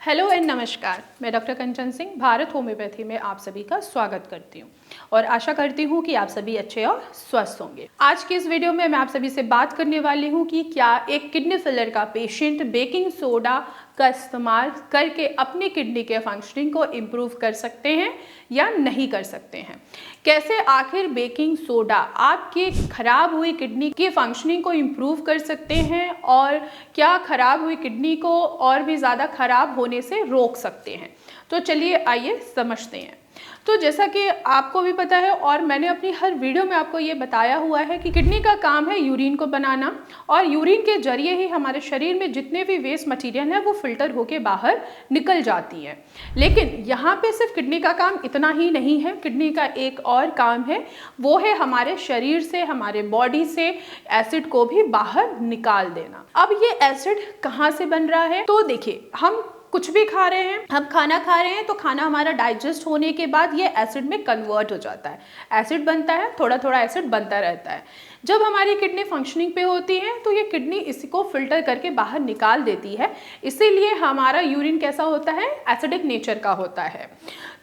Hello and नमस्कार। मैं doctor कंचन Singh Bharat homeopathy में आप सभी का स्वागत करती हूँ और आशा करती हूँ कि आप सभी अच्छे और स्वस्थ होंगे। आज की इस वीडियो में मैं आप सभी से बात करने वाली हूँ कि क्या एक किडनी फेलियर का पेशेंट बेकिंग सोडा का इस्तेमाल करके अपनी किडनी के फंक्शनिंग को इम्प्रूव कर सकते हैं या नहीं कर सकते हैं। कैसे आखिर बेकिंग सोडा आपकी खराब हुई किडनी की फंक्शनिंग को इम्प्रूव कर सकते हैं और क्या खराब हुई किडनी को और भी ज़्यादा खराब होने से रोक सकते हैं। तो चलिए आइए समझते हैं। तो जैसा कि आपको भी पता है और मैंने अपनी हर वीडियो में आपको ये बताया हुआ है कि किडनी का काम है यूरिन को बनाना और यूरिन के जरिए ही हमारे शरीर में जितने भी वेस्ट मटेरियल है वो फिल्टर होके बाहर निकल जाती है। लेकिन यहाँ पे सिर्फ किडनी का काम इतना ही नहीं है, किडनी का एक और काम है, वो है हमारे शरीर से, हमारे बॉडी से एसिड को भी बाहर निकाल देना। अब ये एसिड कहाँ से बन रहा है? तो देखिए, हम कुछ भी खा रहे हैं, हम खाना खा रहे हैं तो खाना हमारा डाइजेस्ट होने के बाद ये एसिड में कन्वर्ट हो जाता है, एसिड बनता है, थोड़ा थोड़ा एसिड बनता रहता है। जब हमारी किडनी फंक्शनिंग पे होती है तो ये किडनी इसी को फिल्टर करके बाहर निकाल देती है, इसीलिए हमारा यूरिन कैसा होता है, एसिडिक नेचर का होता है।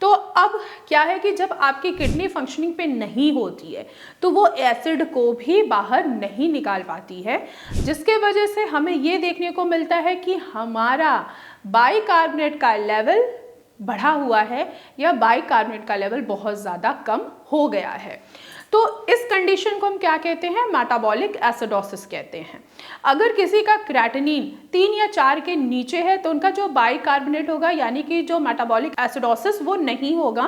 तो अब क्या है कि जब आपकी किडनी फंक्शनिंग पे नहीं होती है तो वो एसिड को भी बाहर नहीं निकाल पाती है, जिसके वजह से हमें ये देखने को मिलता है कि हमारा बाइकार्बोनेट का लेवल बढ़ा हुआ है या बाइकार्बोनेट का लेवल बहुत ज़्यादा कम हो गया है। तो इस कंडीशन को हम क्या कहते हैं? मेटाबॉलिक एसिडोसिस कहते हैं। अगर किसी का क्रेटिनिन 3 या 4 के नीचे है तो उनका जो बाइकार्बोनेट होगा यानी कि जो मेटाबॉलिक एसिडोसिस वो नहीं होगा।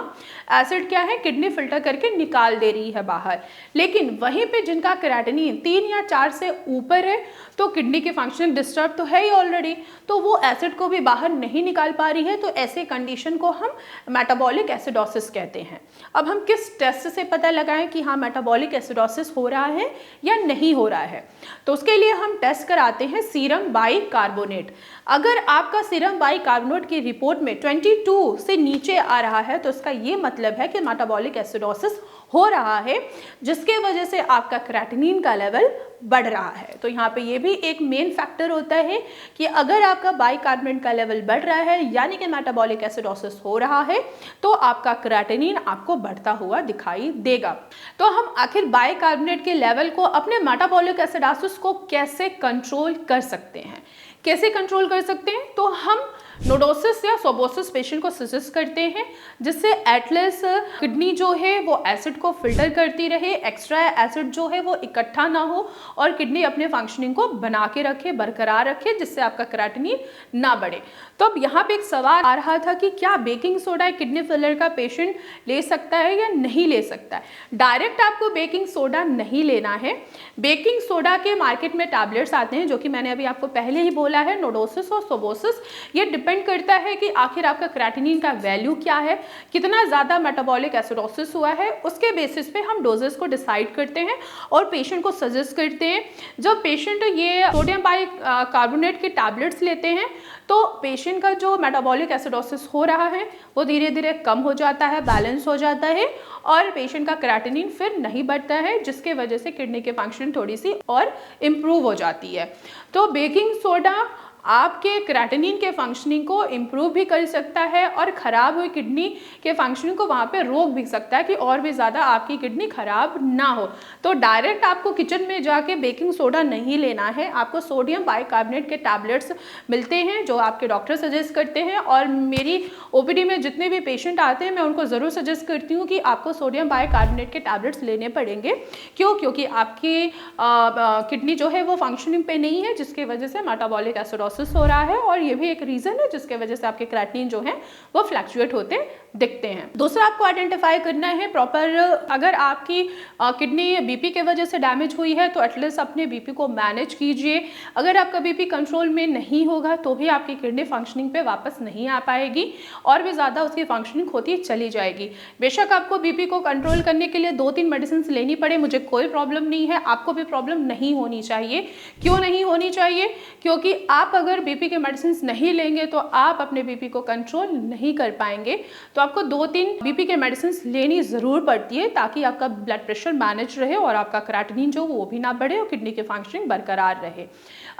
एसिड क्या है, किडनी फिल्टर करके निकाल दे रही है बाहर। लेकिन वहीं पे जिनका क्रेटिनिन 3 या 4 से ऊपर है तो किडनी की फंक्शन डिस्टर्ब तो है ही ऑलरेडी, तो वो एसिड को भी बाहर नहीं निकाल पा रही है। तो ऐसे कंडीशन को हम मेटाबॉलिक एसिडोसिस कहते हैं। अब हम किस टेस्ट से पता लगाएं कि हाँ मेटाबॉलिक एसिडोसिस हो रहा है या नहीं हो रहा है? तो उसके लिए हम टेस्ट कराते हैं सीरम बाइकार्बोनेट। अगर आपका सीरम बाइकार्बोनेट की रिपोर्ट में 22 से नीचे आ रहा है तो इसका ये मतलब है कि मेटाबॉलिक एसिडोसिस हो रहा है, जिसके वजह से आपका क्रेटिनिन का लेवल बढ़ रहा है। तो यहाँ पे ये भी एक मेन फैक्टर होता है कि अगर आपका बाइकार्बोनेट का लेवल बढ़ रहा है यानी कि मेटाबॉलिक एसिडोसिस हो रहा है तो आपका क्रेटिनिन आपको बढ़ता हुआ दिखाई देगा। तो हम आखिर बाइकार्बोनेट के लेवल को, अपने मेटाबॉलिक एसिडोसिस को कैसे कंट्रोल कर सकते हैं? कैसे कंट्रोल कर सकते हैं? तो हम नोडोसिस या सोबोसिस पेशेंट को सजेस्ट करते हैं, जिससे एटलीस्ट किडनी जो है वो एसिड को फिल्टर करती रहे, एक्स्ट्रा एसिड जो है वो इकट्ठा ना हो और किडनी अपने फंक्शनिंग को बना के रखे, बरकरार रखे, जिससे आपका क्रेटिनिन ना बढ़े। तो अब यहाँ पे एक सवाल आ रहा था कि क्या बेकिंग सोडा किडनी फेलियर का पेशेंट ले सकता है या नहीं ले सकता है? डायरेक्ट आपको बेकिंग सोडा नहीं लेना है। बेकिंग सोडा के मार्केट में टैबलेट्स आते हैं, जो कि मैंने अभी आपको पहले ही बोला है, नोडोसिस और सोबोसिस। ये डिपेंड करता है कि आखिर आपका क्रेटिनिन का वैल्यू क्या है, कितना ज़्यादा मेटाबॉलिक एसिडोसिस हुआ है, उसके बेसिस पे हम डोजेस को डिसाइड करते हैं और पेशेंट को सजेस्ट करते हैं। जब पेशेंट ये सोडियम बाइकार्बोनेट के टैबलेट्स लेते हैं तो पेशेंट का जो मेटाबॉलिक एसिडोसिस हो रहा है वो धीरे धीरे कम हो जाता है, बैलेंस हो जाता है और पेशेंट का क्रेटिनिन फिर नहीं बढ़ता है, जिसके वजह से किडनी के फंक्शन थोड़ी सी और इम्प्रूव हो जाती है। तो बेकिंग सोडा आपके क्रेटिनिन के फंक्शनिंग को इम्प्रूव भी कर सकता है और ख़राब हुई किडनी के फंक्शनिंग को वहाँ पे रोक भी सकता है कि और भी ज़्यादा आपकी किडनी ख़राब ना हो। तो डायरेक्ट आपको किचन में जाके बेकिंग सोडा नहीं लेना है, आपको सोडियम बाइकार्बोनेट के टैबलेट्स मिलते हैं जो आपके डॉक्टर सजेस्ट करते हैं। और मेरी ओपीडी में जितने भी पेशेंट आते हैं मैं उनको ज़रूर सजेस्ट करती हूँ कि आपको सोडियम बाइकार्बोनेट के टैबलेट्स लेने पड़ेंगे। क्यों? क्योंकि आपकी किडनी जो है वो फंक्शनिंग पे नहीं है, जिसकी वजह से मेटाबॉलिक एसिडोसिस हो रहा है और ये भी एक रीजन है जिसके वजह से आपके क्रेटिनिन जो है वो फ्लक्चुएट होते दिखते हैं। दूसरा आपको आइडेंटिफाई करना है प्रॉपर, अगर आपकी किडनी बीपी के वजह से डैमेज हुई है तो एटलीस्ट अपने बीपी को मैनेज कीजिए। अगर आपका बीपी कंट्रोल में नहीं होगा तो भी आपकी किडनी फंक्शनिंग पे वापस नहीं आ पाएगी और भी ज़्यादा उसकी फंक्शनिंग होती चली जाएगी। बेशक आपको बीपी को कंट्रोल करने के लिए 2-3 मेडिसिन लेनी पड़े, मुझे कोई प्रॉब्लम नहीं है, आपको भी प्रॉब्लम नहीं होनी चाहिए। क्यों नहीं होनी चाहिए? क्योंकि आप अगर बीपी के मेडिसिन नहीं लेंगे तो आप अपने बीपी को कंट्रोल नहीं कर पाएंगे। तो आपको 2-3 बीपी के मेडिसिन लेनी ज़रूर पड़ती है ताकि आपका ब्लड प्रेशर मैनेज रहे और आपका क्रेटिनिन जो वो भी ना बढ़े और किडनी के फंक्शनिंग बरकरार रहे।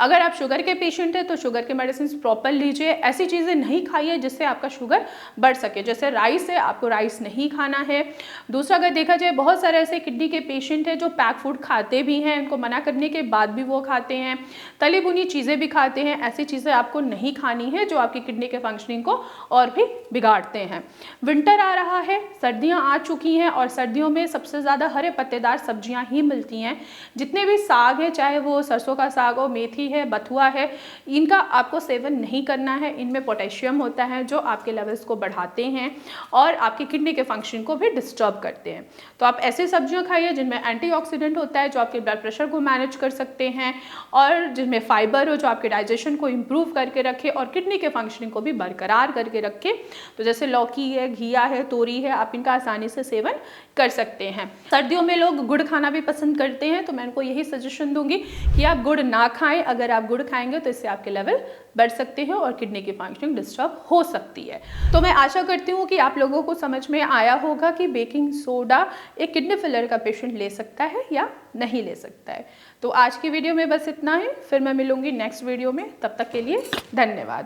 अगर आप शुगर के पेशेंट हैं तो शुगर के मेडिसिन प्रॉपर लीजिए। ऐसी चीज़ें नहीं खाइए जिससे आपका शुगर बढ़ सके, जैसे राइस है, आपको राइस नहीं खाना है। दूसरा, अगर देखा जाए बहुत सारे ऐसे किडनी के पेशेंट हैं जो पैक फूड खाते भी हैं, उनको मना करने के बाद भी वो खाते हैं, तली भुनी चीज़ें भी खाते हैं। ऐसी चीज़ें आपको नहीं खानी है जो आपकी किडनी के फंक्शनिंग को और भी बिगाड़ते हैं। विंटर आ रहा है, सर्दियाँ आ चुकी हैं और सर्दियों में सबसे ज़्यादा हरे पत्तेदार सब्जियाँ ही मिलती हैं। जितने भी साग है, चाहे वो सरसों का साग हो, मेथी है, बथुआ है, इनका आपको सेवन नहीं करना है। इनमें पोटेशियम होता है जो आपके लेवल्स को बढ़ाते हैं और आपकी किडनी के फंक्शन को भी डिस्टर्ब करते हैं। तो आप ऐसी सब्जियां खाइए जिनमें एंटीऑक्सीडेंट होता है जो आपके ब्लड प्रेशर को मैनेज कर सकते हैं, और जिनमें फाइबर हो जो आपके डाइजेशन को इम्प्रूव करके रखे और किडनी के फंक्शनिंग को भी बरकरार करके रखे। तो जैसे लौकी है, घिया है, तोरी है, आप इनका आसानी से सेवन कर सकते हैं। सर्दियों में लोग गुड़ खाना भी पसंद करते हैं, तो मैं उनको यही सजेशन दूंगी कि आप गुड़ ना खाएं। अगर आप गुड़ खाएंगे तो इससे आपके लेवल बढ़ सकते हैं और किडनी की फंक्शनिंग डिस्टर्ब हो सकती है। तो मैं आशा करती हूँ कि आप लोगों को समझ में आया होगा कि बेकिंग सोडा एक किडनी फेलियर का पेशेंट ले सकता है या नहीं ले सकता है। तो आज की वीडियो में बस इतना ही, फिर मैं मिलूंगी नेक्स्ट वीडियो में। तब तक के लिए धन्यवाद।